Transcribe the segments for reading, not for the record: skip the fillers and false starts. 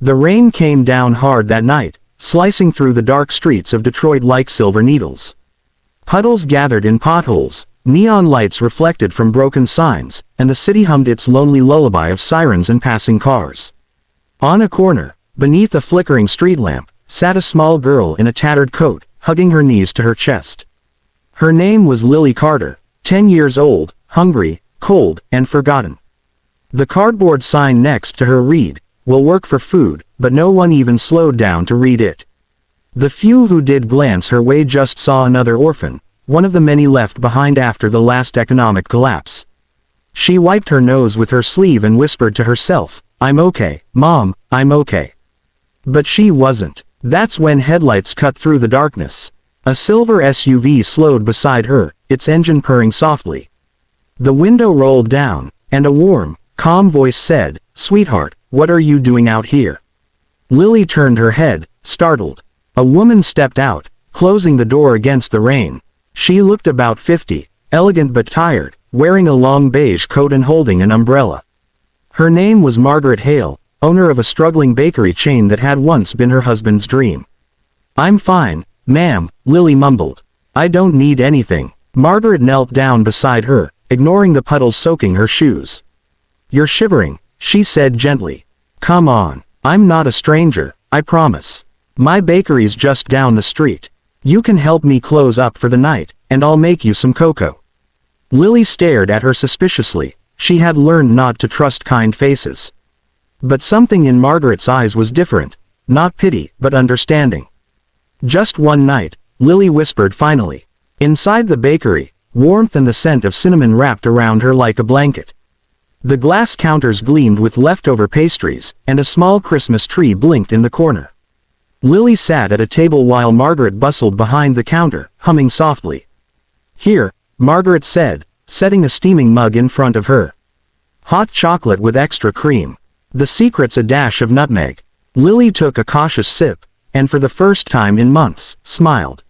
The rain came down hard that night, slicing through the dark streets of Detroit like silver needles. Puddles gathered in potholes, neon lights reflected from broken signs, and the city hummed its lonely lullaby of sirens and passing cars. On a corner, beneath a flickering street lamp, sat a small girl in a tattered coat, hugging her knees to her chest. Her name was Lily Carter, 10 years old, hungry, cold, and forgotten. The cardboard sign next to her read, "Will work for food," but no one even slowed down to read it. The few who did glance her way just saw another orphan, one of the many left behind after the last economic collapse. She wiped her nose with her sleeve and whispered to herself, "I'm okay, Mom, I'm okay." But she wasn't. That's when headlights cut through the darkness. A silver SUV slowed beside her, its engine purring softly. The window rolled down, and a warm, calm voice said, "Sweetheart, what are you doing out here?" Lily turned her head, startled. A woman stepped out, closing the door against the rain. She looked about 50, elegant but tired, wearing a long beige coat and holding an umbrella. Her name was Margaret Hale, owner of a struggling bakery chain that had once been her husband's dream. "I'm fine, ma'am," Lily mumbled. "I don't need anything." Margaret knelt down beside her, ignoring the puddles soaking her shoes. "You're shivering," she said gently. "Come on. I'm not a stranger, I promise. My bakery's just down the street. You can help me close up for the night, and I'll make you some cocoa." Lily stared at her suspiciously. She had learned not to trust kind faces. But something in Margaret's eyes was different, not pity, but understanding. "Just one night," Lily whispered finally. Inside the bakery, warmth and the scent of cinnamon wrapped around her like a blanket. The glass counters gleamed with leftover pastries, and a small Christmas tree blinked in the corner. Lily sat at a table while Margaret bustled behind the counter, humming softly. "Here," Margaret said, setting a steaming mug in front of her. "Hot chocolate with extra cream. The secret's a dash of nutmeg." Lily took a cautious sip, and for the first time in months, smiled.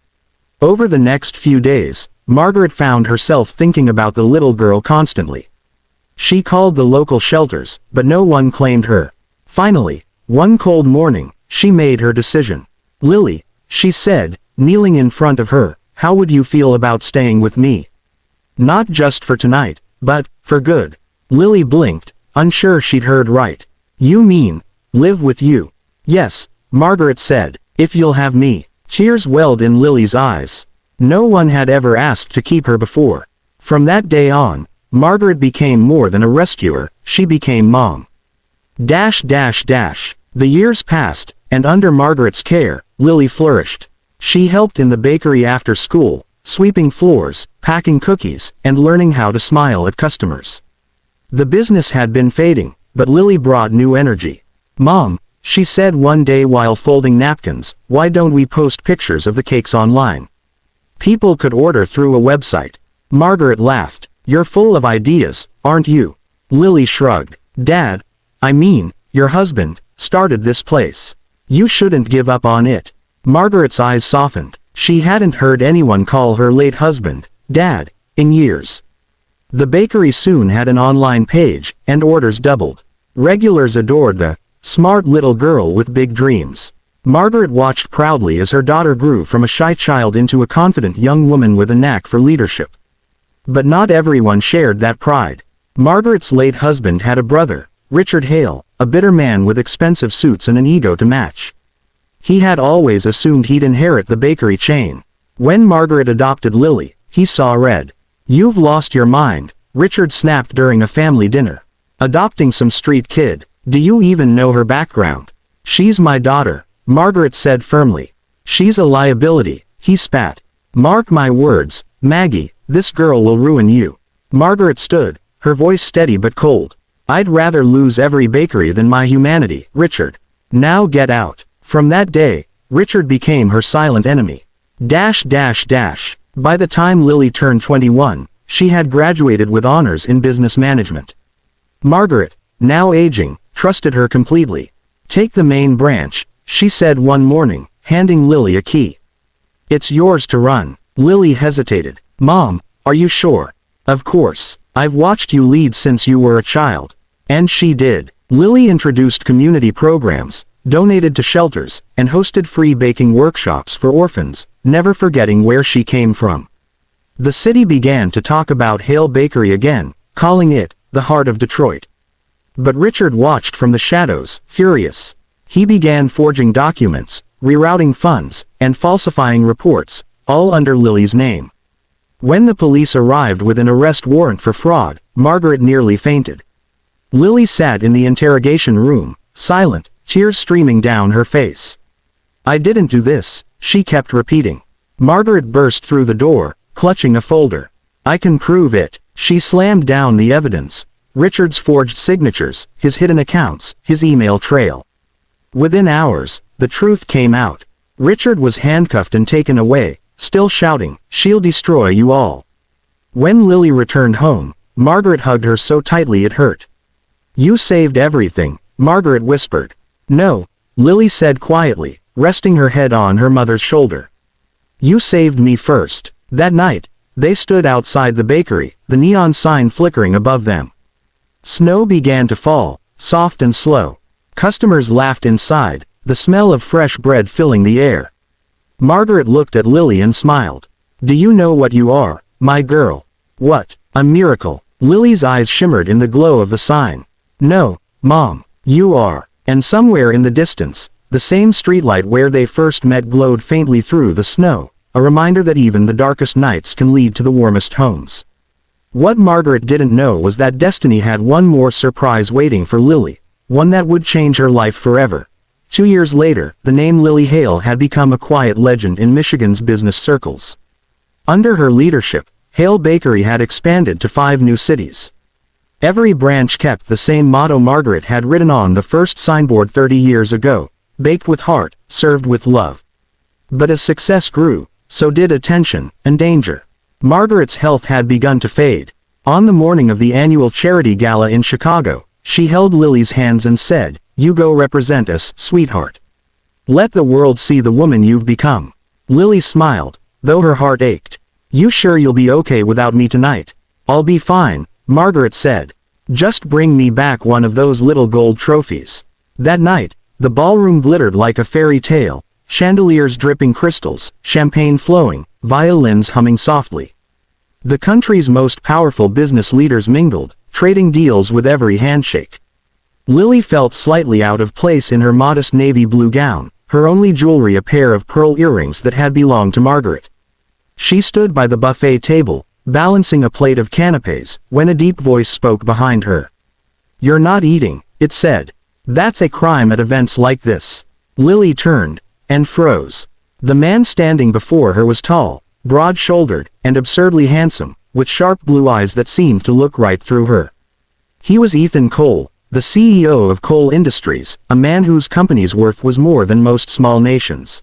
Over the next few days, Margaret found herself thinking about the little girl constantly. She called the local shelters, but no one claimed her. Finally, one cold morning, she made her decision. "Lily," she said, kneeling in front of her, "how would you feel about staying with me? Not just for tonight, but for good." Lily blinked, unsure she'd heard right. "You mean, live with you?" "Yes," Margaret said, "if you'll have me." Tears welled in Lily's eyes. No one had ever asked to keep her before. From that day on, Margaret became more than a rescuer, she became Mom. The years passed, and under Margaret's care, Lily flourished. She helped in the bakery after school, sweeping floors, packing cookies, and learning how to smile at customers. The business had been fading, but Lily brought new energy. "Mom," she said one day while folding napkins, "why don't we post pictures of the cakes online? People could order through a website." Margaret laughed. "You're full of ideas, aren't you?" Lily shrugged. "Dad, I mean, your husband, started this place. You shouldn't give up on it." Margaret's eyes softened. She hadn't heard anyone call her late husband Dad in years. The bakery soon had an online page, and orders doubled. Regulars adored the smart little girl with big dreams. Margaret watched proudly as her daughter grew from a shy child into a confident young woman with a knack for leadership. But not everyone shared that pride. Margaret's late husband had a brother, Richard Hale, a bitter man with expensive suits and an ego to match. He had always assumed he'd inherit the bakery chain. When Margaret adopted Lily, he saw red. "You've lost your mind," Richard snapped during a family dinner. "Adopting some street kid. Do you even know her background?" "She's my daughter," Margaret said firmly. "She's a liability," he spat. "Mark my words, Maggie, this girl will ruin you." Margaret stood, her voice steady but cold. "I'd rather lose every bakery than my humanity, Richard. Now get out." From that day, Richard became her silent enemy. By the time Lily turned 21, she had graduated with honors in business management. Margaret, now aging, trusted her completely. "Take the main branch," she said one morning, handing Lily a key. "It's yours to run." Lily hesitated. "Mom, are you sure?" "Of course. I've watched you lead since you were a child." And she did. Lily introduced community programs, donated to shelters, and hosted free baking workshops for orphans, never forgetting where she came from. The city began to talk about Hale Bakery again, calling it the heart of Detroit. But Richard watched from the shadows, furious. He began forging documents, rerouting funds, and falsifying reports, all under Lily's name. When the police arrived with an arrest warrant for fraud, Margaret nearly fainted. Lily sat in the interrogation room, silent, tears streaming down her face. "I didn't do this," she kept repeating. Margaret burst through the door, clutching a folder. "I can prove it." She slammed down the evidence. Richard's forged signatures, his hidden accounts, his email trail. Within hours, the truth came out. Richard was handcuffed and taken away, still shouting, "She'll destroy you all." When Lily returned home, Margaret hugged her so tightly it hurt. "You saved everything," Margaret whispered. "No," Lily said quietly, resting her head on her mother's shoulder. "You saved me first." That night, they stood outside the bakery, the neon sign flickering above them. Snow began to fall, soft and slow. Customers laughed inside, the smell of fresh bread filling the air. Margaret looked at Lily and smiled. "Do you know what you are, my girl?" "What?" "A miracle." Lily's eyes shimmered in the glow of the sign. "No, Mom, you are." And somewhere in the distance, the same streetlight where they first met glowed faintly through the snow, a reminder that even the darkest nights can lead to the warmest homes. What Margaret didn't know was that destiny had one more surprise waiting for Lily, one that would change her life forever. 2 years later, the name Lily Hale had become a quiet legend in Michigan's business circles. Under her leadership, Hale Bakery had expanded to 5 new cities. Every branch kept the same motto Margaret had written on the first signboard 30 years ago: baked with heart, served with love. But as success grew, so did attention and danger. Margaret's health had begun to fade. On the morning of the annual charity gala in Chicago, she held Lily's hands and said, "You go represent us, sweetheart. Let the world see the woman you've become." Lily smiled, though her heart ached. "You sure you'll be okay without me tonight?" "I'll be fine," Margaret said. "Just bring me back one of those little gold trophies." That night, the ballroom glittered like a fairy tale, chandeliers dripping crystals, champagne flowing, violins humming softly. The country's most powerful business leaders mingled, trading deals with every handshake. Lily felt slightly out of place in her modest navy blue gown, her only jewelry a pair of pearl earrings that had belonged to Margaret. She stood by the buffet table, balancing a plate of canapes, when a deep voice spoke behind her. "You're not eating," it said. "That's a crime at events like this." Lily turned, and froze. The man standing before her was tall, broad-shouldered, and absurdly handsome, with sharp blue eyes that seemed to look right through her. He was Ethan Cole, the CEO of Cole Industries, a man whose company's worth was more than most small nations.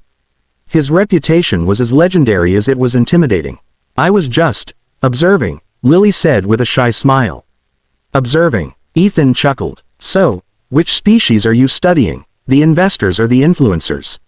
His reputation was as legendary as it was intimidating. "I was just observing," Lily said with a shy smile. "Observing," Ethan chuckled. "So, which species are you studying, the investors or the influencers?"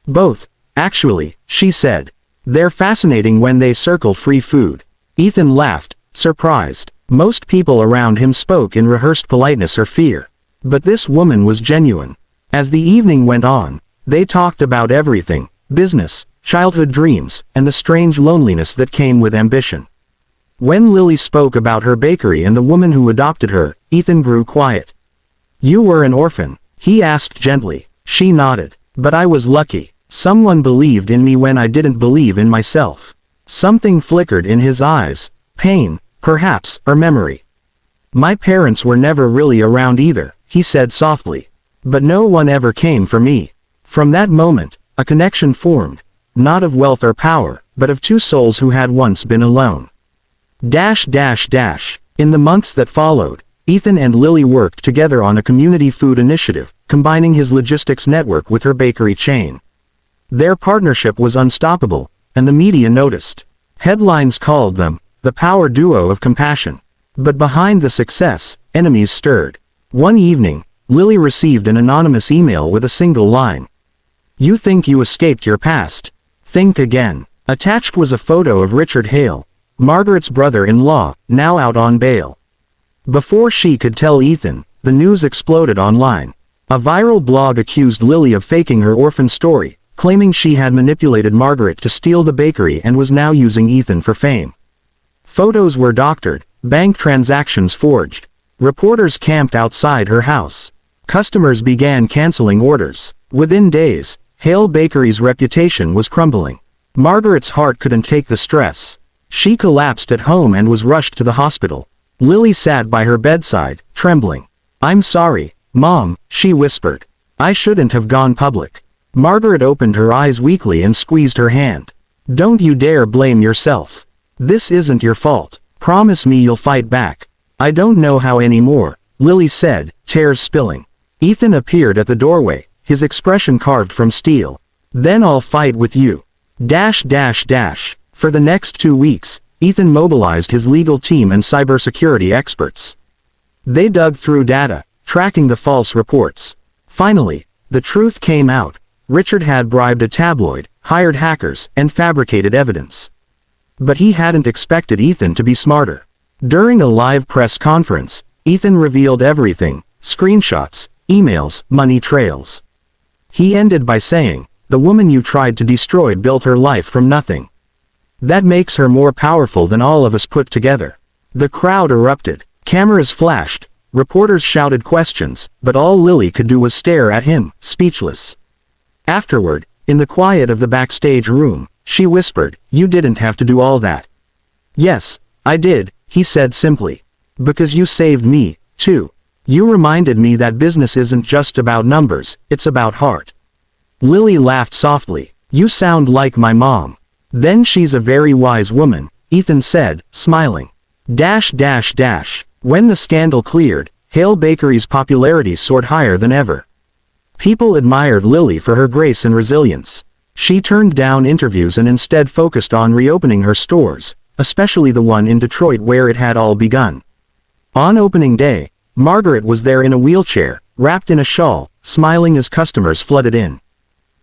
"Both, actually," she said. "They're fascinating when they circle free food." Ethan laughed, surprised. Most people around him spoke in rehearsed politeness or fear. But this woman was genuine. As the evening went on, they talked about everything: business, childhood dreams, and the strange loneliness that came with ambition. When Lily spoke about her bakery and the woman who adopted her, Ethan grew quiet. "You were an orphan?" he asked gently. She nodded. "But I was lucky. Someone believed in me when I didn't believe in myself." Something flickered in his eyes. Pain, perhaps, or memory. "My parents were never really around either," he said softly. "But no one ever came for me." From that moment, a connection formed, not of wealth or power, but of two souls who had once been alone. In the months that followed, Ethan and Lily worked together on a community food initiative, combining his logistics network with her bakery chain. Their partnership was unstoppable, and the media noticed. Headlines called them the power duo of compassion. But behind the success, enemies stirred. One evening, Lily received an anonymous email with a single line. "You think you escaped your past? Think again." Attached was a photo of Richard Hale, Margaret's brother-in-law, now out on bail. Before she could tell Ethan, the news exploded online. A viral blog accused Lily of faking her orphan story, claiming she had manipulated Margaret to steal the bakery and was now using Ethan for fame. Photos were doctored, bank transactions forged. Reporters camped outside her house. Customers began canceling orders. Within days, Hale Bakery's reputation was crumbling. Margaret's heart couldn't take the stress. She collapsed at home and was rushed to the hospital. Lily sat by her bedside, trembling. "I'm sorry, Mom," she whispered. "I shouldn't have gone public." Margaret opened her eyes weakly and squeezed her hand. "Don't you dare blame yourself. This isn't your fault. Promise me you'll fight back." "I don't know how anymore," Lily said, tears spilling. Ethan appeared at the doorway, his expression carved from steel. "Then I'll fight with you. .. For the next 2 weeks, Ethan mobilized his legal team and cybersecurity experts. They dug through data, tracking the false reports. Finally, the truth came out. Richard had bribed a tabloid, hired hackers, and fabricated evidence. But he hadn't expected Ethan to be smarter. During a live press conference, Ethan revealed everything: screenshots, emails, money trails. He ended by saying, "The woman you tried to destroy built her life from nothing. That makes her more powerful than all of us put together." The crowd erupted. Cameras flashed. Reporters shouted questions, but all Lily could do was stare at him, speechless. Afterward, in the quiet of the backstage room, she whispered, "You didn't have to do all that." "Yes, I did," he said simply. "Because you saved me, too. You reminded me that business isn't just about numbers, it's about heart." Lily laughed softly. "You sound like my mom." "Then she's a very wise woman," Ethan said, smiling. When the scandal cleared, Hale Bakery's popularity soared higher than ever. People admired Lily for her grace and resilience. She turned down interviews and instead focused on reopening her stores, especially the one in Detroit where it had all begun. On opening day, Margaret was there in a wheelchair, wrapped in a shawl, smiling as customers flooded in.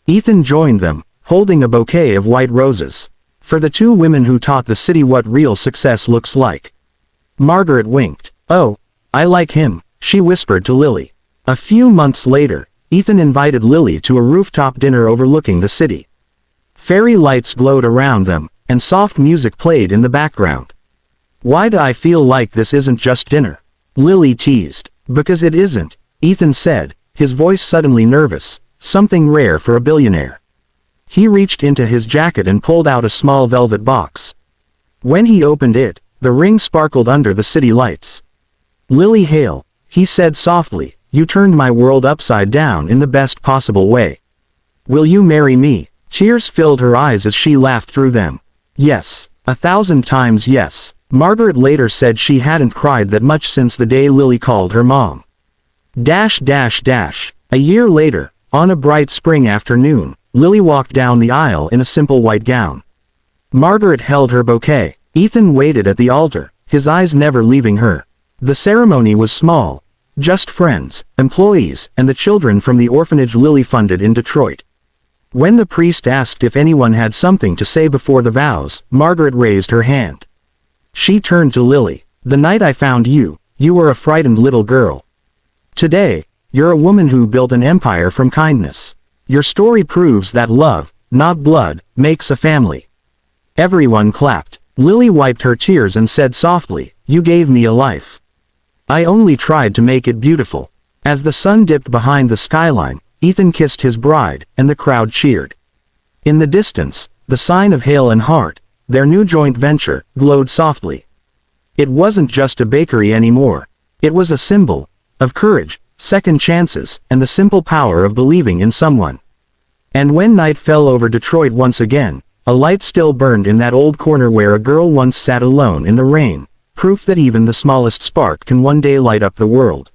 Ethan joined them, holding a bouquet of white roses. For the two women who taught the city what real success looks like. Margaret winked. "Oh, I like him," she whispered to Lily. A few months later, Ethan invited Lily to a rooftop dinner overlooking the city. Fairy lights glowed around them, and soft music played in the background. "Why do I feel like this isn't just dinner?" Lily teased. "Because it isn't," Ethan said, his voice suddenly nervous, something rare for a billionaire. He reached into his jacket and pulled out a small velvet box. When he opened it, the ring sparkled under the city lights. "Lily Hale," he said softly, "you turned my world upside down in the best possible way. Will you marry me?" Tears filled her eyes as she laughed through them. "Yes, 1,000 times yes." Margaret later said she hadn't cried that much since the day Lily called her mom. A year later, on a bright spring afternoon, Lily walked down the aisle in a simple white gown. Margaret held her bouquet. Ethan waited at the altar, his eyes never leaving her. The ceremony was small. Just friends, employees, and the children from the orphanage Lily funded in Detroit. When the priest asked if anyone had something to say before the vows, Margaret raised her hand. She turned to Lily. "The night I found you, you were a frightened little girl. Today, you're a woman who built an empire from kindness. Your story proves that love, not blood, makes a family." Everyone clapped. Lily wiped her tears and said softly, "You gave me a life. I only tried to make it beautiful." As the sun dipped behind the skyline, Ethan kissed his bride, and the crowd cheered. In the distance, the sign of Hale and Hart, their new joint venture, glowed softly. It wasn't just a bakery anymore. It was a symbol of courage, second chances, and the simple power of believing in someone. And when night fell over Detroit once again, a light still burned in that old corner where a girl once sat alone in the rain, proof that even the smallest spark can one day light up the world.